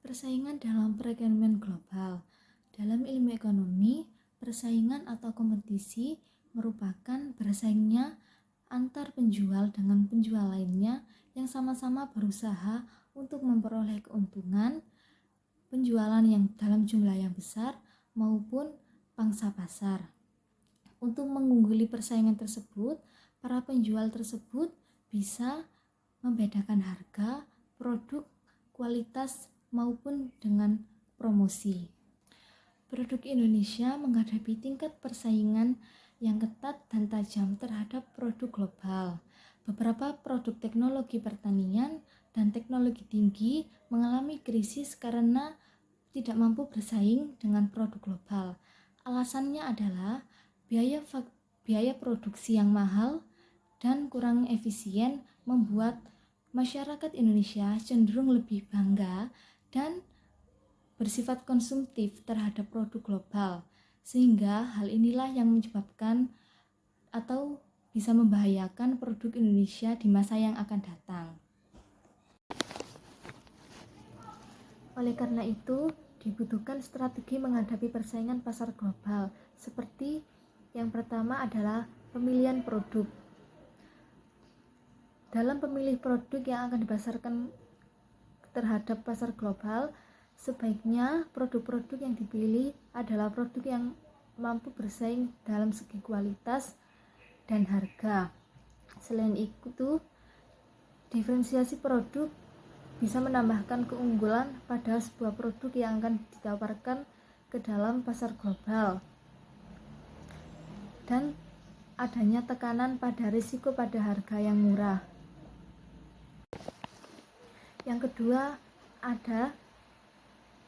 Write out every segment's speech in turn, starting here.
Persaingan dalam perekonomian global. Dalam ilmu ekonomi, persaingan atau kompetisi merupakan bersaingnya antar penjual dengan penjual lainnya yang sama-sama berusaha untuk memperoleh keuntungan penjualan yang dalam jumlah yang besar maupun pangsa pasar. Untuk mengungguli persaingan tersebut, para penjual tersebut bisa membedakan harga, produk, kualitas, maupun dengan promosi. Produk Indonesia menghadapi tingkat persaingan yang ketat dan tajam terhadap produk global. Beberapa produk teknologi pertanian dan teknologi tinggi mengalami krisis karena tidak mampu bersaing dengan produk global. Alasannya adalah biaya produksi yang mahal dan kurang efisien membuat masyarakat Indonesia cenderung lebih bangga dan bersifat konsumtif terhadap produk global, sehingga hal inilah yang menyebabkan atau bisa membahayakan produk Indonesia di masa yang akan datang. Oleh karena itu, dibutuhkan strategi menghadapi persaingan pasar global, seperti yang pertama adalah pemilihan produk. Dalam pemilih produk yang akan dipasarkan terhadap pasar global, sebaiknya produk-produk yang dipilih adalah produk yang mampu bersaing dalam segi kualitas dan harga. Selain itu, diferensiasi produk bisa menambahkan keunggulan pada sebuah produk yang akan ditawarkan ke dalam pasar global. Dan adanya tekanan pada risiko pada harga yang murah. Yang kedua, ada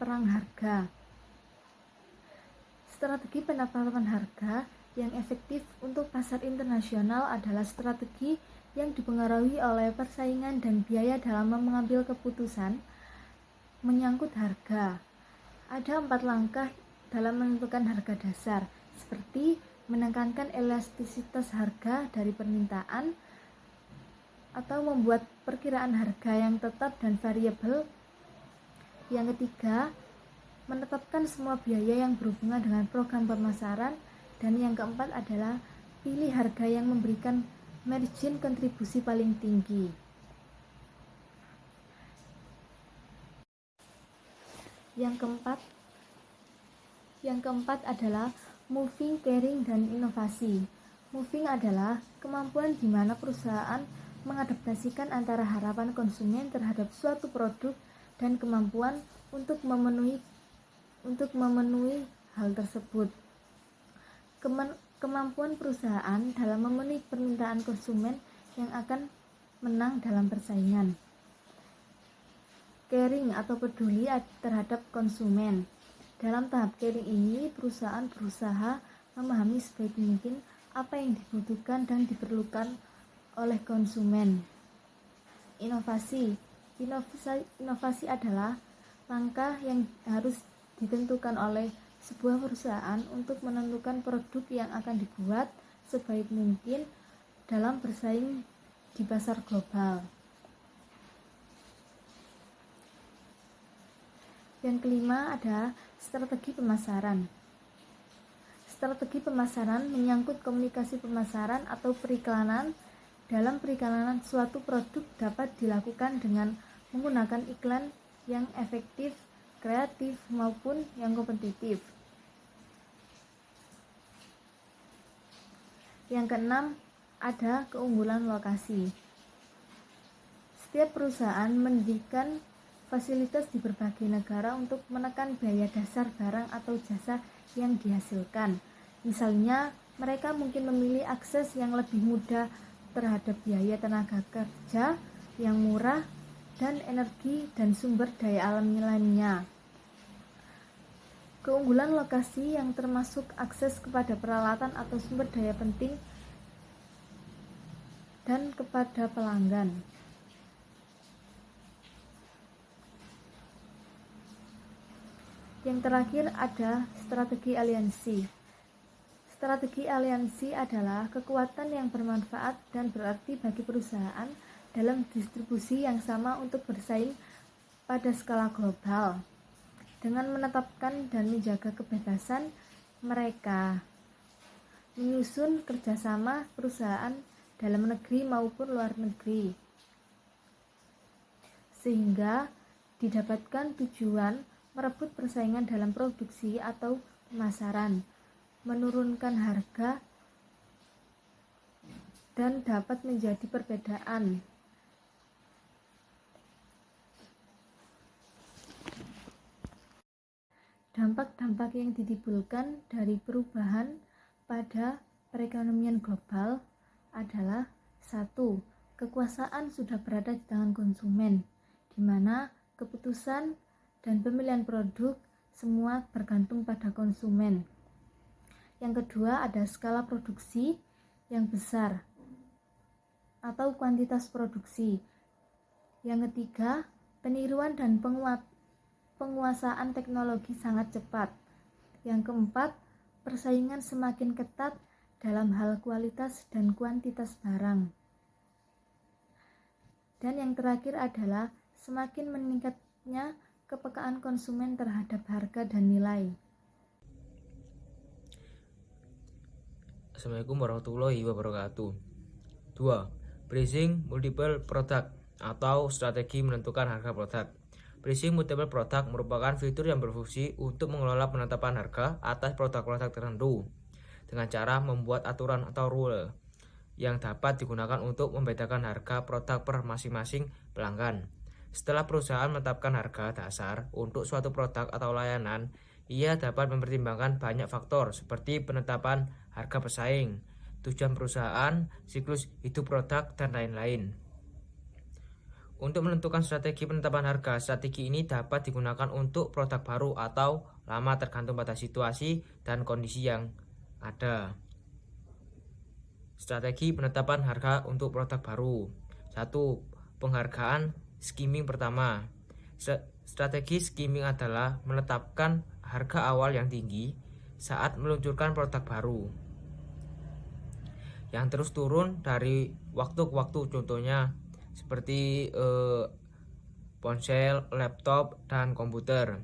perang harga. Strategi penetapan harga yang efektif untuk pasar internasional adalah strategi yang dipengaruhi oleh persaingan dan biaya dalam mengambil keputusan menyangkut harga. Ada 4 langkah dalam menentukan harga dasar, seperti menekankan elastisitas harga dari permintaan, atau membuat perkiraan harga yang tetap dan variabel. Yang ketiga, menetapkan semua biaya yang berhubungan dengan program pemasaran. Dan yang keempat adalah pilih harga yang memberikan margin kontribusi paling tinggi. Yang keempat adalah moving, caring, dan inovasi. Moving adalah kemampuan di mana perusahaan mengadaptasikan antara harapan konsumen terhadap suatu produk dan kemampuan untuk memenuhi hal tersebut. Kemampuan perusahaan dalam memenuhi permintaan konsumen yang akan menang dalam persaingan. Caring atau peduli terhadap konsumen. Dalam tahap caring ini, perusahaan berusaha memahami sebaik mungkin apa yang dibutuhkan dan diperlukan oleh konsumen. Inovasi adalah langkah yang harus ditentukan oleh sebuah perusahaan untuk menentukan produk yang akan dibuat sebaik mungkin dalam bersaing di pasar global. Yang kelima ada strategi pemasaran. Strategi pemasaran menyangkut komunikasi pemasaran atau periklanan. Dalam periklanan, suatu produk dapat dilakukan dengan menggunakan iklan yang efektif, kreatif, maupun yang kompetitif. Yang keenam, ada keunggulan lokasi. Setiap perusahaan mendirikan fasilitas di berbagai negara untuk menekan biaya dasar barang atau jasa yang dihasilkan. Misalnya, mereka mungkin memilih akses yang lebih mudah terhadap biaya tenaga kerja yang murah dan energi dan sumber daya alam lainnya. Keunggulan lokasi yang termasuk akses kepada peralatan atau sumber daya penting dan kepada pelanggan. Yang terakhir ada strategi aliansi. Strategi aliansi adalah kekuatan yang bermanfaat dan berarti bagi perusahaan dalam distribusi yang sama untuk bersaing pada skala global. Dengan menetapkan dan menjaga kebebasan, mereka menyusun kerjasama perusahaan dalam negeri maupun luar negeri, sehingga didapatkan tujuan merebut persaingan dalam produksi atau pemasaran, menurunkan harga, dan dapat menjadi perbedaan. Dampak-dampak yang ditimbulkan dari perubahan pada perekonomian global adalah 1. Kekuasaan sudah berada di tangan konsumen, di mana keputusan dan pemilihan produk semua bergantung pada konsumen. Yang kedua, ada skala produksi yang besar atau kuantitas produksi. Yang ketiga, peniruan dan penguasaan teknologi sangat cepat. Yang keempat, persaingan semakin ketat dalam hal kualitas dan kuantitas barang. Dan yang terakhir adalah semakin meningkatnya kepekaan konsumen terhadap harga dan nilai. Assalamualaikum warahmatullahi wabarakatuh. 2. Pricing multiple product atau strategi menentukan harga produk. Pricing multiple product merupakan fitur yang berfungsi untuk mengelola penetapan harga atas produk-produk tertentu dengan cara membuat aturan atau rule yang dapat digunakan untuk membedakan harga produk per masing-masing pelanggan. Setelah perusahaan menetapkan harga dasar untuk suatu produk atau layanan, ia dapat mempertimbangkan banyak faktor seperti penetapan harga pesaing, tujuan perusahaan, siklus hidup produk, dan lain-lain. Untuk menentukan strategi penetapan harga, strategi ini dapat digunakan untuk produk baru atau lama tergantung pada situasi dan kondisi yang ada. Strategi penetapan harga untuk produk baru. 1. Penghargaan skimming pertama. Strategi skimming adalah menetapkan harga awal yang tinggi saat meluncurkan produk baru, yang terus turun dari waktu ke waktu, contohnya seperti ponsel, laptop, dan komputer.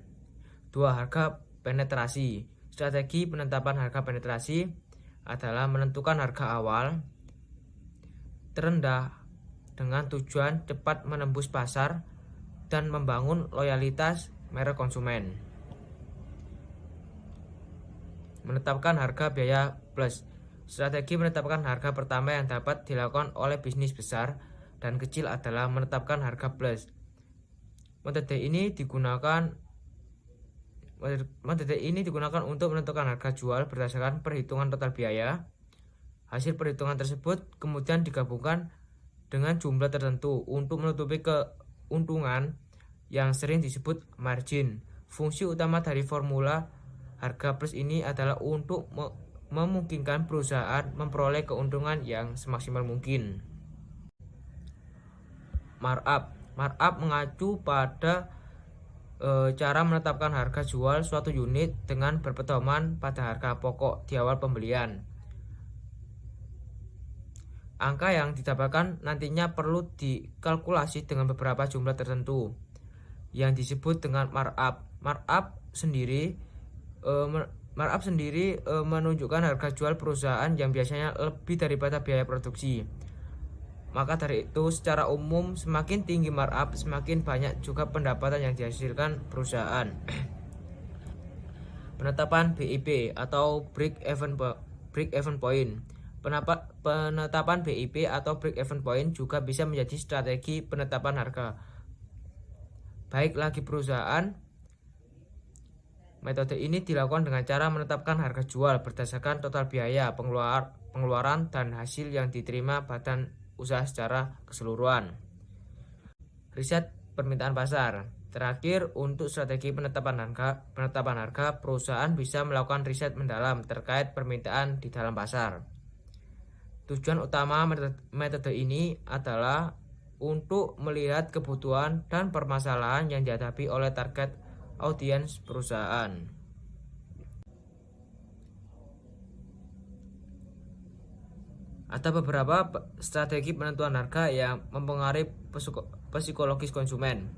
2. Harga penetrasi. Strategi penetapan harga penetrasi adalah menentukan harga awal terendah dengan tujuan cepat menembus pasar dan membangun loyalitas merek konsumen. Menetapkan harga biaya plus. Strategi menetapkan harga pertama yang dapat dilakukan oleh bisnis besar dan kecil adalah menetapkan harga plus. Metode ini digunakan untuk menentukan harga jual berdasarkan perhitungan total biaya. Hasil perhitungan tersebut kemudian digabungkan dengan jumlah tertentu untuk menutupi keuntungan yang sering disebut margin. Fungsi utama dari formula harga plus ini adalah untuk memungkinkan perusahaan memperoleh keuntungan yang semaksimal mungkin. Markup mengacu pada cara menetapkan harga jual suatu unit dengan berpedoman pada harga pokok di awal pembelian. Angka yang didapatkan nantinya perlu dikalkulasi dengan beberapa jumlah tertentu yang disebut dengan markup. Markup sendiri menunjukkan harga jual perusahaan yang biasanya lebih daripada biaya produksi. Maka dari itu, secara umum semakin tinggi markup, semakin banyak juga pendapatan yang dihasilkan perusahaan. Penetapan BIP atau break even point. Penetapan BIP atau break even point juga bisa menjadi strategi penetapan harga. Baik lagi perusahaan. Metode ini dilakukan dengan cara menetapkan harga jual berdasarkan total biaya, pengeluaran, dan hasil yang diterima badan usaha secara keseluruhan. Riset permintaan pasar. Terakhir, untuk strategi penetapan harga, perusahaan bisa melakukan riset mendalam terkait permintaan di dalam pasar. Tujuan utama metode ini adalah untuk melihat kebutuhan dan permasalahan yang dihadapi oleh target audiens perusahaan. Ada beberapa strategi penentuan harga yang mempengaruhi psikologis konsumen.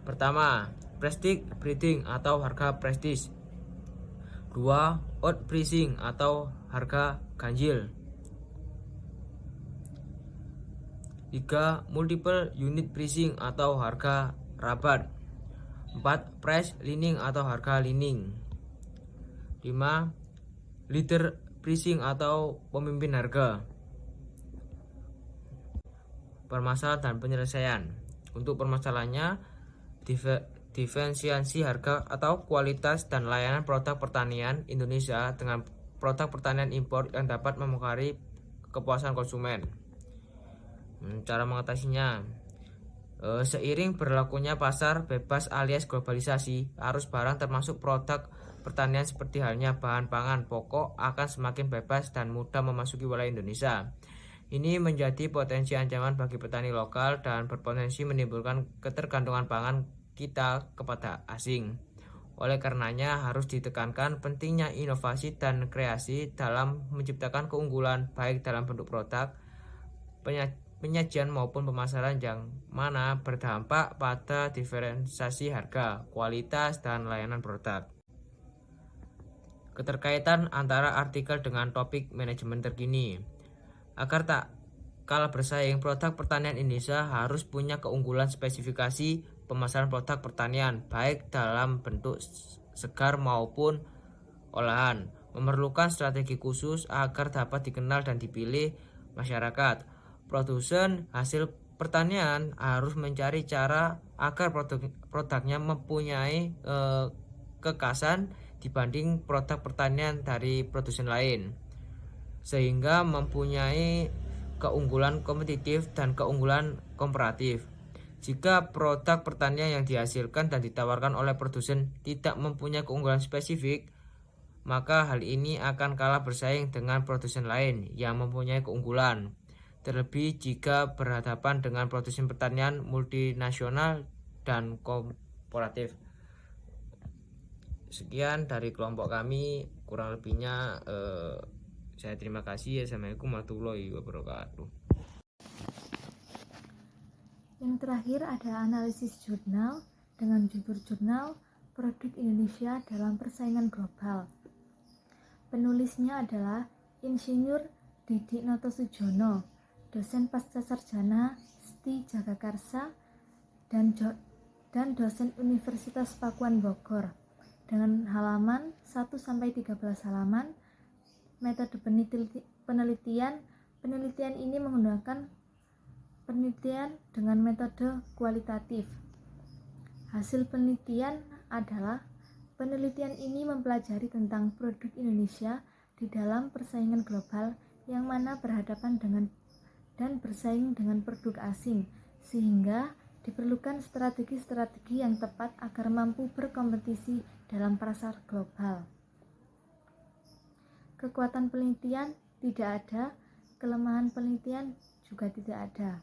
Pertama, prestige breeding atau harga prestis. 2. Outpricing atau harga ganjil. 3. Multiple unit pricing atau harga rabat. 4. Price leaning atau harga leaning. 5. Leader pricing atau pemimpin harga. Permasalahan dan penyelesaian. Untuk permasalahannya, diferensiasi harga atau kualitas dan layanan produk pertanian Indonesia dengan produk pertanian impor yang dapat mempengaruhi kepuasan konsumen. Cara mengatasinya, seiring berlakunya pasar bebas alias globalisasi, arus barang termasuk produk pertanian seperti halnya bahan pangan pokok akan semakin bebas dan mudah memasuki wilayah Indonesia. Ini menjadi potensi ancaman bagi petani lokal dan berpotensi menimbulkan ketergantungan pangan kita kepada asing. Oleh karenanya harus ditekankan pentingnya inovasi dan kreasi dalam menciptakan keunggulan baik dalam bentuk produk, penyajian maupun pemasaran yang mana berdampak pada diferensiasi harga, kualitas, dan layanan produk. Keterkaitan antara artikel dengan topik manajemen terkini. Agar tak kalah bersaing, produk pertanian Indonesia harus punya keunggulan spesifikasi pemasaran produk pertanian baik dalam bentuk segar maupun olahan, memerlukan strategi khusus agar dapat dikenal dan dipilih masyarakat. Produsen hasil pertanian harus mencari cara agar produknya mempunyai kekhasan dibanding produk pertanian dari produsen lain, sehingga mempunyai keunggulan kompetitif dan keunggulan komparatif. Jika produk pertanian yang dihasilkan dan ditawarkan oleh produsen tidak mempunyai keunggulan spesifik, maka hal ini akan kalah bersaing dengan produsen lain yang mempunyai keunggulan. Terlebih jika berhadapan dengan produsen pertanian multinasional dan korporatif. Sekian dari kelompok kami, kurang lebihnya saya terima kasih. Assalamualaikum warahmatullahi wabarakatuh. Yang terakhir ada analisis jurnal dengan judul jurnal Produk Indonesia dalam Persaingan Global. Penulisnya adalah Insinyur Didik Notosujono, dosen pascasarjana STI Jagakarsa dan dosen Universitas Pakuan Bogor, dengan halaman 1-13 halaman. Metode penelitian ini menggunakan penelitian dengan metode kualitatif. Hasil penelitian adalah penelitian ini mempelajari tentang produk Indonesia di dalam persaingan global yang mana berhadapan dengan dan bersaing dengan produk asing, sehingga diperlukan strategi-strategi yang tepat agar mampu berkompetisi dalam pasar global. Kekuatan penelitian tidak ada, kelemahan penelitian juga tidak ada.